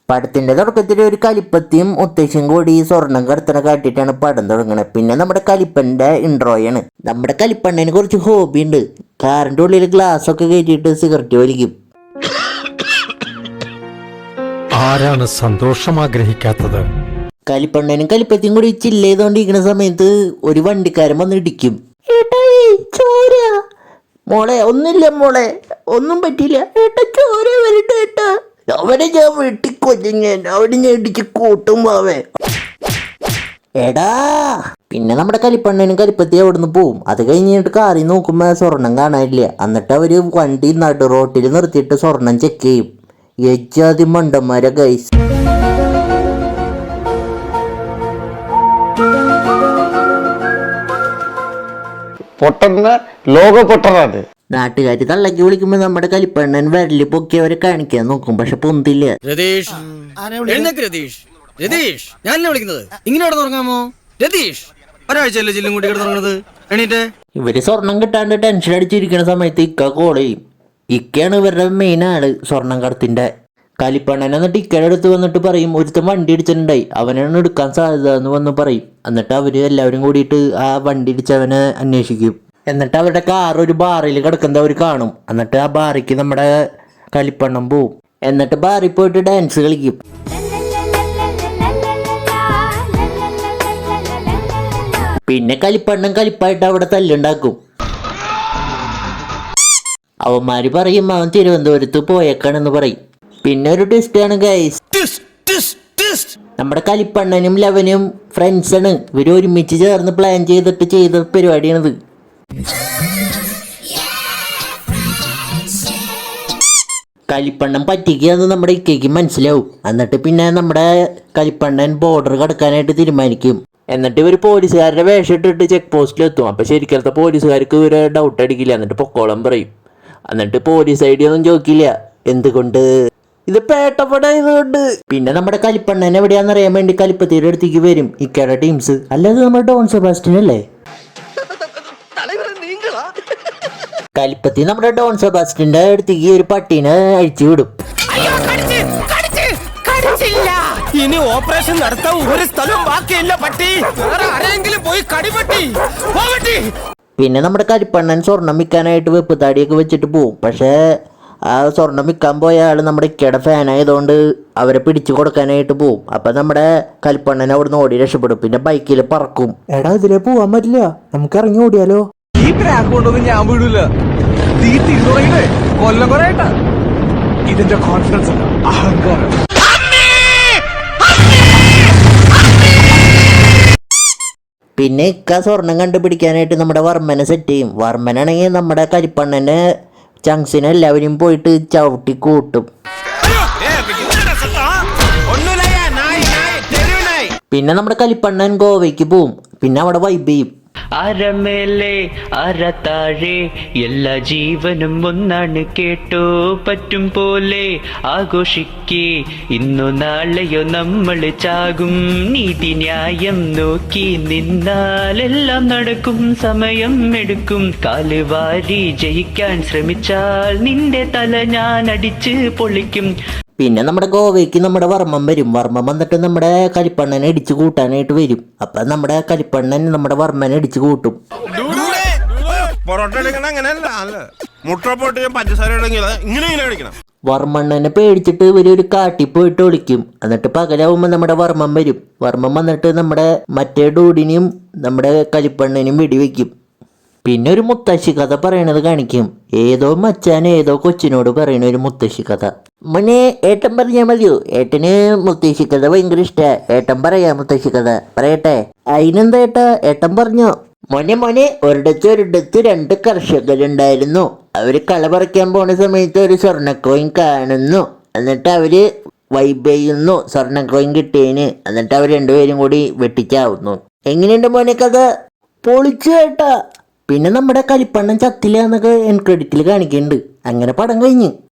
പടത്തിന്റെ തുടക്കത്തിൽ ഒരു കലിപ്പത്തിയും മുത്തശ്ശിയും കൂടി സ്വർണം കടത്തണ കാട്ടിയിട്ടാണ് പടം തുടങ്ങുന്നത്. പിന്നെ നമ്മുടെ കലിപ്പന്റെ ഇൻട്രോയാണ്. നമ്മുടെ കലിപ്പണ്ണന് കുറച്ച് ഹോബി ഉണ്ട്. കാറിന്റെ ഉള്ളിൽ ഗ്ലാസ് ഒക്കെ കയറ്റിയിട്ട് സിഗരറ്റ് വലിക്കും. ആരാണ് സന്തോഷം ആഗ്രഹിക്കാത്തത്? കലിപ്പണ്ണനും കലിപ്പത്തിയും കൂടി ചില്ല ചെയ്തോണ്ടിരിക്കുന്ന സമയത്ത് ഒരു വണ്ടിക്കാരൻ വന്ന് ഇടിക്കും. ചോര മോളെ, ഒന്നില്ല മോളെ, ഒന്നും പറ്റില്ല ഏട്ടാ, ചോര വരട്ടെ ഏട്ടാ. അവനെ ഞാൻ വെട്ടിക്കൊല്ലിങ്ങൻ, അവന് ഞാൻ ഇടിച്ച് കൂട്ടും പോവേ എടാ. പിന്നെ നമ്മുടെ കലിപ്പണ്ണനും കലിപ്പത്തി അവിടുന്ന് പോവും. അത് കഴിഞ്ഞിട്ട് കാറിൽ നോക്കുമ്പോ സ്വർണം കാണാനില്ല. എന്നിട്ട് അവര് വണ്ടി നടു റോട്ടിൽ നിർത്തിയിട്ട് സ്വർണം ചെക്ക് ചെയ്യും. യജാതി മണ്ടന്മാരെ ഗൈസ്. പൊട്ടന്ന ലോക പൊട്ടനാണ്. നാട്ടുകാര് തള്ളക്കി വിളിക്കുമ്പോ നമ്മുടെ കലിപ്പണ്ണൻ വിരല് പൊക്കിയവരെ കാണിക്കാൻ നോക്കും, പക്ഷെ പൊന്തില്ല. ഇവര് സ്വർണം കിട്ടാണ്ട് ടെൻഷൻ അടിച്ചിരിക്കുന്ന സമയത്ത് ഇക്ക കോൾ ചെയ്യും. ഇക്കയാണ് ഇവരുടെ മെയിൻ ആള് സ്വർണം കടത്തിന്റെ. കലിപ്പണ്ണൻ എന്നിട്ട് ഇക്കയുടെ അടുത്ത് വന്നിട്ട് പറയും, ഒരുത്തൻ വണ്ടി ഇടിച്ചിട്ടുണ്ടായി, അവനാണ് എടുക്കാൻ സാധ്യത എന്ന് വന്ന് പറയും. എന്നിട്ട് അവര് എല്ലാവരും കൂടിയിട്ട് ആ വണ്ടി ഇടിച്ചവനെ അന്വേഷിക്കും. എന്നിട്ട് അവരുടെ കാർ ഒരു ബാറിൽ കിടക്കുന്നത് അവർ കാണും. എന്നിട്ട് ആ ബാറിക്ക് നമ്മുടെ കലിപ്പണ്ണം പോവും. എന്നിട്ട് ബാറിൽ പോയിട്ട് ഡാൻസ് കളിക്കും. പിന്നെ കലിപ്പണ്ണം കലിപ്പായിട്ട് അവിടെ തല്ലുണ്ടാക്കും. അവന്മാര് പറയും അവൻ തിരുവനന്തപുരത്ത് പോയേക്കാണെന്ന് പറയും. പിന്നെ ഒരു ട്വിസ്റ്റാണ് ഗൈസ്. നമ്മുടെ കലിപ്പണ്ണനും ലവനും ഫ്രണ്ട്സാണ്. ഇവര് ഒരുമിച്ച് ചേർന്ന് പ്ലാൻ ചെയ്തിട്ട് ചെയ്ത പരിപാടിയാണിത്. കലിപ്പണ്ണൻ പറ്റിക്കാന്ന് നമ്മുടെ ഇക്കയ്ക്ക് മനസ്സിലാവും. എന്നിട്ട് പിന്നെ നമ്മുടെ കലിപ്പണ്ണൻ ബോർഡർ കടക്കാനായിട്ട് തീരുമാനിക്കും. എന്നിട്ട് ഇവർ പോലീസുകാരുടെ വേഷം ഇട്ടിട്ട് ചെക്ക് പോസ്റ്റിലെത്തും. അപ്പൊ ശരിക്കലത്തെ പോലീസുകാർക്ക് ഇവരെ ഡൗട്ട് അടിക്കില്ല. എന്നിട്ട് പൊക്കോളം പറയും. എന്നിട്ട് പോലീസ് ഐഡി ഒന്നും ചോദിക്കില്ല. എന്തുകൊണ്ട്? ഇത് പേട്ടപ്പടായതുകൊണ്ട്. പിന്നെ നമ്മുടെ കലിപ്പണ്ണൻ എവിടെയാണെന്ന് അറിയാൻ വേണ്ടി കലിപ്പത്തിയുടെ അടുത്തേക്ക് വരും ഇക്കയുടെ ടീംസ്. അല്ലാതെ നമ്മുടെ ഡോൺ സെബാസ്റ്റ്യൻ അല്ലേ? കലിപ്പത്തി നമ്മുടെ ഡോൺ സെബാസ്റ്റ്യന്റെ അടുത്തേക്ക് ഒരു പട്ടീനെ അഴിച്ചു വിടും. ഇനി ഓപ്പറേഷൻ നടത്താൻ ഒരു സ്ഥലം ബാക്കിയില്ല പട്ടി. ആരെങ്കിലും പോയി കടിപട്ടി. പിന്നെ നമ്മുടെ കലിപ്പണ്ണൻ സ്വർണം വിൽക്കാനായിട്ട് വെപ്പ് താടിയൊക്കെ വെച്ചിട്ട് പോവും. പക്ഷേ ആ സ്വർണം വിൽക്കാൻ പോയ ആൾ നമ്മുടെ ഇക്കയുടെ ഫാനായതുകൊണ്ട് അവരെ പിടിച്ചു കൊടുക്കാനായിട്ട് പോവും. അപ്പം നമ്മുടെ കലിപ്പണ്ണൻ അവിടുന്ന് ഓടി രക്ഷപ്പെടും. പിന്നെ ബൈക്കിൽ പറക്കും. എടാ, ഇതിലേ പോവാൻ പറ്റില്ല, നമുക്ക് ഇറങ്ങി ഓടിയാലോ? ഈ പ്രാങ്ക് കൊണ്ടൊന്നും ഞാൻ വിടൂല. തീ തിരിഞ്ഞേ കൊല്ലം പറയട്ടാ. ഇതിന്റെ കോൺഫിഡൻസ് അല്ല, അഹങ്കാരം. പിന്നെ ഇക്ക സ്വർണം കണ്ടുപിടിക്കാനായിട്ട് നമ്മുടെ വർമ്മനെ സെറ്റ് ചെയ്യും. വർമ്മനാണെങ്കിൽ നമ്മുടെ കലിപ്പണ്ണന്റെ ചങ്സിനെ എല്ലാവരും പോയിട്ട് ചവിട്ടി കൂട്ടും. പിന്നെ നമ്മുടെ കലിപ്പണ്ണൻ ഗോവയ്ക്ക് പോവും. പിന്നെ അവിടെ വൈബ് ചെയ്യും. അരമേലെ അരതാഴെ എല്ലാ ജീവനും ഒന്നാണ് കേട്ടോ, പറ്റും പോലെ ആഘോഷിക്കേ ഇന്നു നാളെയോ നമ്മൾ ചാകും. നീതിന്യായം നോക്കി നിന്നാലെല്ലാം നടക്കും, സമയം എടുക്കും. കാലുവാരി ജയിക്കാൻ ശ്രമിച്ചാൽ നിന്റെ തല ഞാൻ അടിച്ച് പൊളിക്കും. പിന്നെ നമ്മുടെ ഗോവയ്ക്ക് നമ്മുടെ വർമ്മൻ വരും. വർമ്മൻ വന്നിട്ട് നമ്മുടെ കലിപ്പണ്ണനെ ഇടിച്ചു കൂട്ടാനായിട്ട് വരും. അപ്പൊ നമ്മുടെ കലിപ്പണ്ണൻ നമ്മുടെ വർമ്മനെ ഇടിച്ചു കൂട്ടും. വർമ്മണ്ണനെ പേടിച്ചിട്ട് ഇവര് ഒരു കാട്ടിൽ പോയിട്ട് ഒളിക്കും. എന്നിട്ട് പകലാവുമ്പോ നമ്മുടെ വർമ്മൻ വരും. വർമ്മൻ വന്നിട്ട് നമ്മുടെ മറ്റേ ഡൂഡിനെയും നമ്മുടെ കലിപ്പണ്ണനും വെടിവെക്കും. പിന്നെ ഒരു മുത്തശ്ശി കഥ പറയണത് കാണിക്കും. ഏതോ മച്ചാൻ ഏതോ കൊച്ചിനോട് പറയണ ഒരു മുത്തശ്ശി കഥ. മോനെ, ഏട്ടൻ പറഞ്ഞാൽ മതിയോ? ഏട്ടന് മുത്തശ്ശി കഥ ഭയങ്കര ഇഷ്ടാ. ഏട്ടൻ പറയാ മുത്തശ്ശി കഥ പറയട്ടെ? അതിനെന്താ ഏട്ടാ, ഏട്ടൻ പറഞ്ഞോ? മോനെ, ഒരിടത്ത് രണ്ട് കർഷകരുണ്ടായിരുന്നു. അവര് കള പറിക്കാൻ പോണ സമയത്ത് ഒരു സ്വർണ്ണക്കോയിൻ കാണുന്നു. എന്നിട്ട് അവര് വൈബ് ചെയ്യുന്നു സ്വർണ്ണക്കോയിൻ കിട്ടിയതിന്. എന്നിട്ട് അവർ രണ്ടുപേരും കൂടി വെട്ടിച്ചാവുന്നു. എങ്ങനെയുണ്ട് മോനെ കഥ? പൊളിച്ചു കേട്ടാ. പിന്നെ നമ്മുടെ കലിപ്പണ്ണൻ ചത്തില്ല എന്നൊക്കെ എൻ ക്രെഡിറ്റിൽ കാണിക്കുന്നുണ്ട്. അങ്ങനെ പടം കഴിഞ്ഞ്.